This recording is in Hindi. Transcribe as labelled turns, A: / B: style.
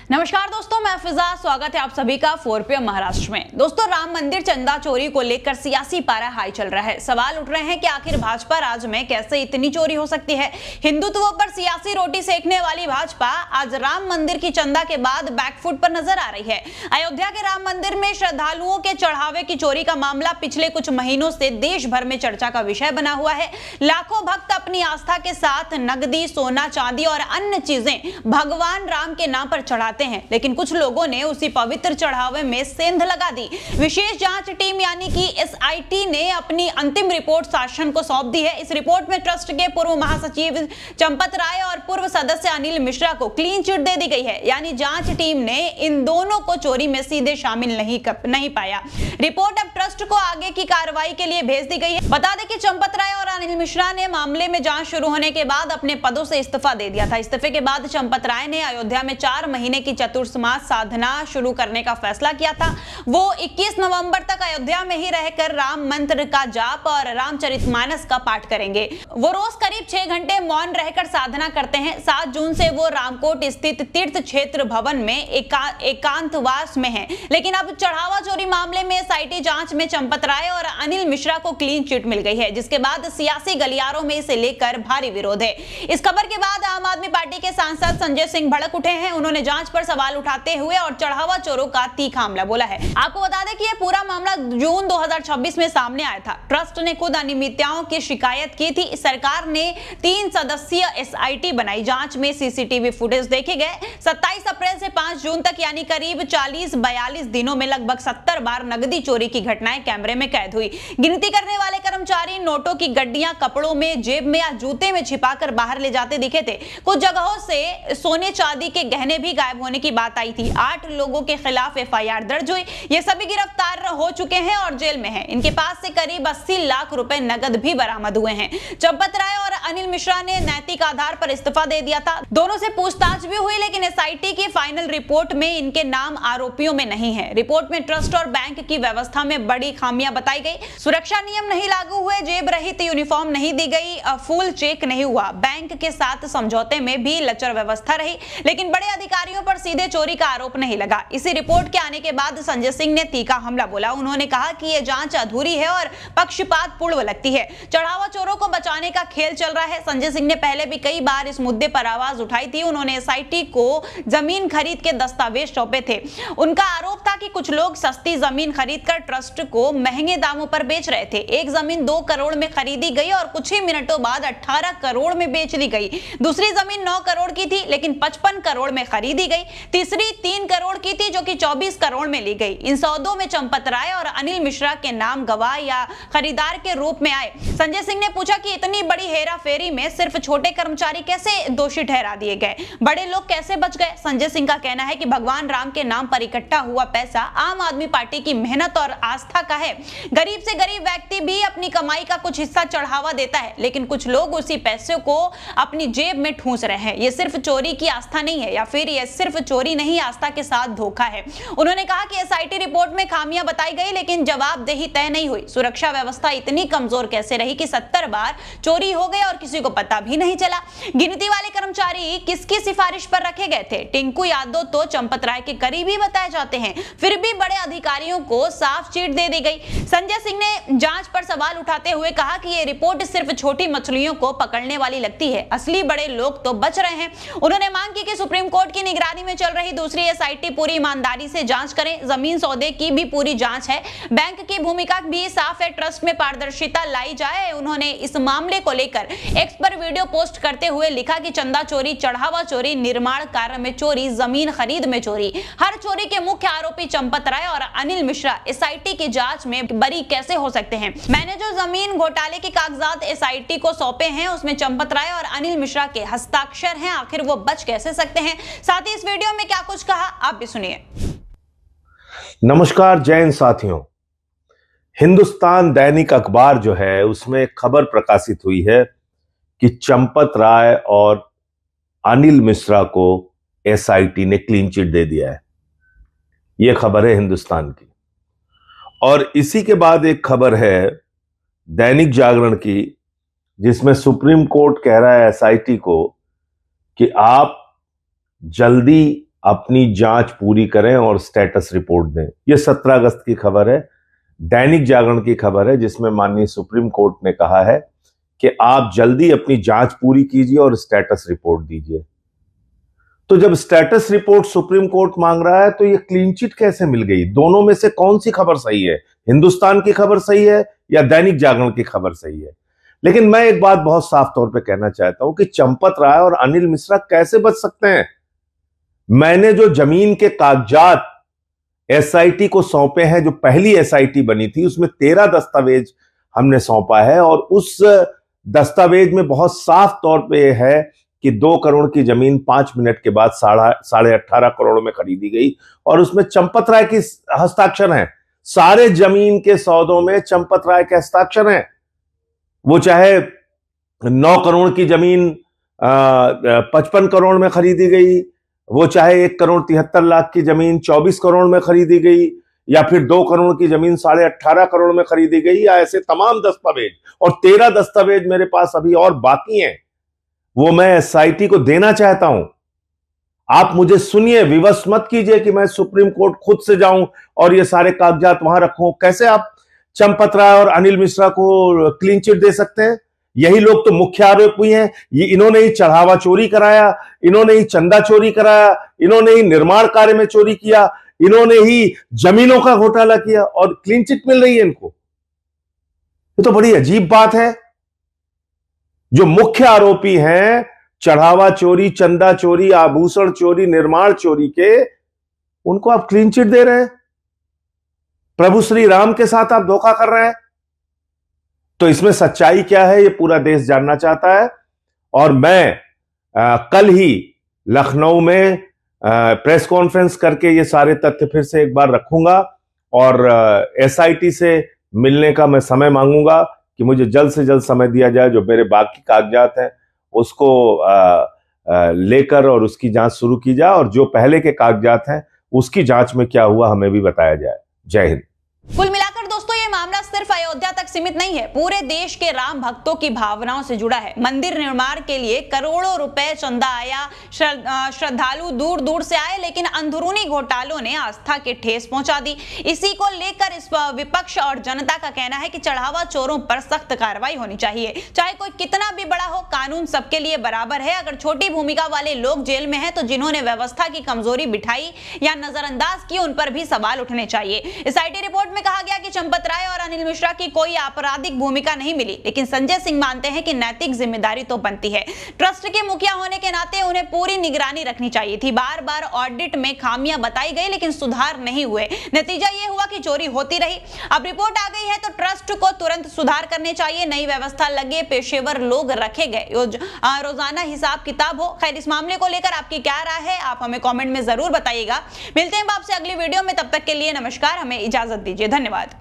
A: नमस्कार दोस्तों, मैं फिजा। स्वागत है आप सभी का 4 PM महाराष्ट्र में। दोस्तों, राम मंदिर चंदा चोरी को लेकर सियासी पारा हाई चल रहा है। सवाल उठ रहे हैं कि आखिर भाजपा राज में कैसे इतनी चोरी हो सकती है। हिंदुत्व पर सियासी रोटी सेकने वाली भाजपा आज राम मंदिर की चंदा के बाद बैकफुट पर नजर आ रही है। अयोध्या के राम मंदिर में श्रद्धालुओं के चढ़ावे की चोरी का मामला पिछले कुछ महीनों से देश भर में चर्चा का विषय बना हुआ है। लाखों भक्त अपनी आस्था के साथ नकदी, सोना, चांदी और अन्य चीजें भगवान राम के नाम पर चढ़ाते हैं, लेकिन कुछ लोगों ने उसी पवित्र चढ़ावे में सेंध लगा दी। विशेष जांच टीम यानी कि SIT ने अपनी अंतिम रिपोर्ट शासन को सौंप दी है। इस रिपोर्ट में ट्रस्ट के पूर्व महासचिव चंपत राय और पूर्व सदस्य अनिल मिश्रा को क्लीन चिट दे दी गई है। यानी जांच टीम ने इन दोनों को चोरी में सीधे शामिल नहीं पाया। रिपोर्ट अब ट्रस्ट को आगे की कार्रवाई के लिए भेज दी गई है। बता दें कि चंपत राय और अनिल मिश्रा ने मामले में जांच शुरू होने के बाद अपने पदों से इस्तीफा दे दिया था। इस्तीफे के बाद चंपत राय ने अयोध्या में 4 महीने की चतुर्मास साधना शुरू करने का फैसला किया था। वो 21 नवंबर तक अयोध्या में ही रहकर राम मंत्र का जाप और रामचरितमानस का पाठ करेंगे। वो रोज करीब 6 घंटे मौन रहकर साधना करते हैं। 7 जून से वो रामकोट स्थित तीर्थ क्षेत्र भवन में एकांतवास में हैं। लेकिन अब चढ़ावा चोरी मामले में SIT जांच में चंपत राय और अनिल मिश्रा को क्लीन चिट मिल गई है, जिसके बाद सियासी गलियारों में इसे लेकर भारी विरोध है। इस खबर के बाद आम आदमी पार्टी के सांसद संजय सिंह भड़क उठे हैं। उन्होंने जांच पर सवाल उठाते हुए और चढ़ावा चोरों का तीखा हमला बोला है। आपको बता दें कि यह पूरा मामला जून 2026 में सामने आया था। ट्रस्ट ने खुद अनियमितताओं की शिकायत की थी। सरकार ने 3 सदस्यीय SIT बनाई। जांच में CCTV फुटेज देखे गए। 27 अप्रैल से 5 जून तक यानी करीब 40-42 दिनों में लगभग 70 बार नकदी चोरी की घटनाएं कैमरे में कैद हुई। गिनती करने वाले कर्मचारी नोटों की गड्डियां कपड़ों में, जेब में या जूते में छिपाकर बाहर ले जाते दिखे थे। कुछ जगहों से सोने चांदी के गहने भी गायब होने की बात आई थी। 8 लोगों के खिलाफ FIR दर्ज हुई। ये सभी गिरफ्तार हो चुके हैं और जेल में हैं। इनके पास से करीब 80 लाख रुपए नगद भी बरामद हुए हैं। चंपत राय और अनिल मिश्रा ने नैतिक आधार पर इस्तीफा दे दिया था। दोनों से पूछताछ भी हुई, लेकिन SIT की फाइनल रिपोर्ट में इनके नाम आरोपियों में नहीं है। रिपोर्ट में ट्रस्ट और बैंक की व्यवस्था में बड़ी खामियां बताई गई। सुरक्षा नियम नहीं लागू हुए, जेब रहित यूनिफॉर्म नहीं दी गई, फुल चेक नहीं हुआ। बैंक के साथ समझौते में भी लचर व्यवस्था रही, लेकिन बड़े अधिकारियों पर सीधे चोरी का आरोप नहीं लगा। इसी रिपोर्ट के आने के बाद संजय सिंह ने तीखा हमला बोला। उन्होंने कहा कि यह जांच अधूरी है और पक्षपात पूर्ण लगती है। चढ़ावा चोरों को बचाने का खेल चल रहा है। संजय सिंह ने पहले भी कई बार इस मुद्दे पर आवाज उठाई थी। उन्होंने SIT को जमीन खरीद के दस्तावेज सौंपे थे। उनका आरोप था कि कुछ लोग सस्ती जमीन खरीदकर ट्रस्ट को महंगे दामों पर बेच रहे थे। एक जमीन 2 करोड़ में खरीदी गई और कुछ ही मिनटों बाद 18 करोड़ में बेच दी गई। दूसरी जमीन 9 करोड़ की थी, लेकिन 55 करोड़ में खरीदी गई। तीसरी 3 करोड़ की थी, जो कि 24 करोड़ में ली गई। इन सौदों में चंपत राय और अनिल मिश्रा के नाम गवाह या खरीदार के रूप में आए। संजय सिंह ने पूछा कि इतनी बड़ी हेराफेरी में सिर्फ छोटे कर्मचारी कैसे दोषी ठहरा दिए गए, बड़े लोग कैसे बच गए। संजय सिंह का कहना है कि भगवान राम के नाम पर इकट्ठा हुआ पैसा आम आदमी पार्टी की मेहनत और आस्था का है। गरीब से गरीब व्यक्ति भी अपनी कमाई का कुछ हिस्सा चढ़ावा देता है, लेकिन कुछ लोग उसी पैसे को अपनी जेब में ठूंस रहे हैं। ये सिर्फ चोरी की आस्था नहीं है, या फिर ये सिर्फ चोरी नहीं, आस्था के साथ धोखा है। उन्होंने कहा कि SIT रिपोर्ट में खामियां बताई गई, लेकिन जवाबदेही तय नहीं हुई। सुरक्षा व्यवस्था इतनी कमजोर कैसे रही कि 70 बार चोरी हो गई और किसी को पता भी नहीं चला। गिनती वाले कर्मचारी किसकी सिफारिश पर रखे गए थे? टिंकू यादव तो चंपत राय के करीबी बताए जाते हैं, फिर भी बड़े अधिकारियों को साफ चीट दे दी गई। संजय सिंह ने जांच पर सवाल उठाते हुए कहा कि यह रिपोर्ट सिर्फ छोटी मछलियों को पकड़ने वाली लगती है, असली बड़े लोग तो बच रहे हैं। उन्होंने मांग की कि सुप्रीम कोर्ट की निगरानी में चल रही दूसरी SIT पूरी ईमानदारी से जांच करें। जमीन सौदे की भी पूरी जांच है, बैंक की भूमिका भी साफ है, ट्रस्ट में पारदर्शिता लाई जाए। उन्होंने इस मामले को लेकर X पर वीडियो पोस्ट करते हुए लिखा कि चंदा चोरी, चढ़ावा चोरी, निर्माण कार्य में चोरी, जमीन खरीद में चोरी, हर चोरी के मुख्य आरोपी चंपत राय और अनिल मिश्रा SIT की जांच में बरी कैसे हो सकते हैं। मैंने जो जमीन घोटाले के कागजात SIT को सौंपे हैं, उसमें चंपत राय और अनिल मिश्रा के हस्ताक्षर हैं। आखिर वो बच कैसे सकते हैं? साथ ही इस वीडियो में क्या कुछ कहा, आप भी सुनिए।
B: नमस्कार जैन साथियों, हिंदुस्तान दैनिक अखबार जो है उसमें खबर प्रकाशित हुई है कि चंपत राय और अनिल मिश्रा को SIT ने क्लीन चिट दे दिया है। यह खबर है हिंदुस्तान की। और इसी के बाद एक खबर है दैनिक जागरण की, जिसमें सुप्रीम कोर्ट कह रहा है SIT को कि आप जल्दी अपनी जांच पूरी करें और स्टेटस रिपोर्ट दें। यह 17 अगस्त की खबर है, दैनिक जागरण की खबर है, जिसमें माननीय सुप्रीम कोर्ट ने कहा है कि आप जल्दी अपनी जांच पूरी कीजिए और स्टेटस रिपोर्ट दीजिए। तो जब स्टेटस रिपोर्ट सुप्रीम कोर्ट मांग रहा है तो ये क्लीन चिट कैसे मिल गई? दोनों में से कौन सी खबर सही है? हिंदुस्तान की खबर सही है या दैनिक जागरण की खबर सही है? लेकिन मैं एक बात बहुत साफ तौर पे कहना चाहता हूं कि चंपत राय और अनिल मिश्रा कैसे बच सकते हैं? मैंने जो जमीन के कागजात एसआईटी को सौंपे हैं, जो पहली एसआईटी बनी थी, उसमें 13 दस्तावेज हमने सौंपा है और उस दस्तावेज में बहुत साफ तौर पे है कि 2 करोड़ की जमीन 5 मिनट के बाद 18.5 करोड़ में खरीदी गई और उसमें चंपत राय की हस्ताक्षर हैं। सारे जमीन के सौदों में चंपत राय के हस्ताक्षर हैं। वो चाहे 9 करोड़ की जमीन 55 करोड़ में खरीदी गई, वो चाहे 1 करोड़ 73 लाख की जमीन 24 करोड़ में खरीदी गई, या फिर 2 करोड़ की जमीन 18.5 करोड़ में खरीदी गई, या ऐसे तमाम दस्तावेज। और 13 दस्तावेज मेरे पास अभी और बाकी हैं, वो मैं एसआईटी को देना चाहता हूं। आप मुझे सुनिए, विवश मत कीजिए कि मैं सुप्रीम कोर्ट खुद से जाऊं और ये सारे कागजात वहां रखूं। कैसे आप चंपत राय और अनिल मिश्रा को क्लीन चिट दे सकते हैं? यही लोग तो मुख्य आरोपी हैं। ये इन्होंने ही चढ़ावा चोरी कराया, इन्होंने ही चंदा चोरी कराया, इन्होंने ही निर्माण कार्य में चोरी किया, इन्होंने ही जमीनों का घोटाला किया और क्लीन चिट मिल रही है इनको। ये तो बड़ी अजीब बात है। जो मुख्य आरोपी हैं चढ़ावा चोरी, चंदा चोरी, आभूषण चोरी, निर्माण चोरी के, उनको आप क्लीन चिट दे रहे हैं। प्रभु श्री राम के साथ आप धोखा कर रहे हैं। तो इसमें सच्चाई क्या है ये पूरा देश जानना चाहता है। और मैं कल ही लखनऊ में प्रेस कॉन्फ्रेंस करके ये सारे तथ्य फिर से एक बार रखूंगा और एसआईटी से मिलने का मैं समय मांगूंगा कि मुझे जल्द से जल्द समय दिया जाए। जो मेरे बाकी कागजात हैं उसको लेकर और उसकी जांच शुरू की जाए, और जो पहले के कागजात हैं उसकी जांच में क्या हुआ हमें भी बताया जाए। जय हिंद।
A: कुल मिलाकर दोस्तों ये मामला सिर्फ अयोध्या तक सीमित नहीं है, पूरे देश के राम भक्तों की भावनाओं से जुड़ा है। मंदिर निर्माण के लिए करोड़ों रुपए चंदा आया, श्रद्धालु दूर दूर से आए, लेकिन अंदरूनी घोटालों ने आस्था के ठेस पहुंचा दी। इसी को लेकर इस विपक्ष और जनता का कहना है कि चढ़ावा चोरों पर सख्त कार्रवाई होनी चाहिए। चाहे कोई कितना भी बड़ा हो, कानून सबके लिए बराबर है। अगर छोटी भूमिका वाले लोग जेल में हैं तो जिन्होंने व्यवस्था की कमजोरी बिठाई या नजरअंदाज की, उन पर भी सवाल उठने चाहिए। एसआईटी रिपोर्ट में कहा गया कि चंपत राय और अनिल मिश्रा की कोई आपराधिक भूमिका नहीं मिली, लेकिन संजय सिंह मानते हैं कि नैतिक जिम्मेदारी तो बनती है। ट्रस्ट के मुखिया होने के नाते उन्हें पूरी निगरानी रखनी चाहिए थी। बार बार ऑडिट में खामियां बताई गई लेकिन सुधार नहीं हुए। नतीजा यह हुआ कि चोरी होती रही। अब रिपोर्ट आ गई है तो ट्रस्ट को तुरंत सुधार करने चाहिए, नई व्यवस्था लगे, पेशेवर लोग रखे गए, रोजाना हिसाब किताब हो। खैर, इस मामले को लेकर आपकी क्या राय है आप हमें कमेंट में जरूर बताइएगा। मिलते हैं आपसे अगली वीडियो में, तब तक के लिए नमस्कार, हमें इजाजत दीजिए। धन्यवाद।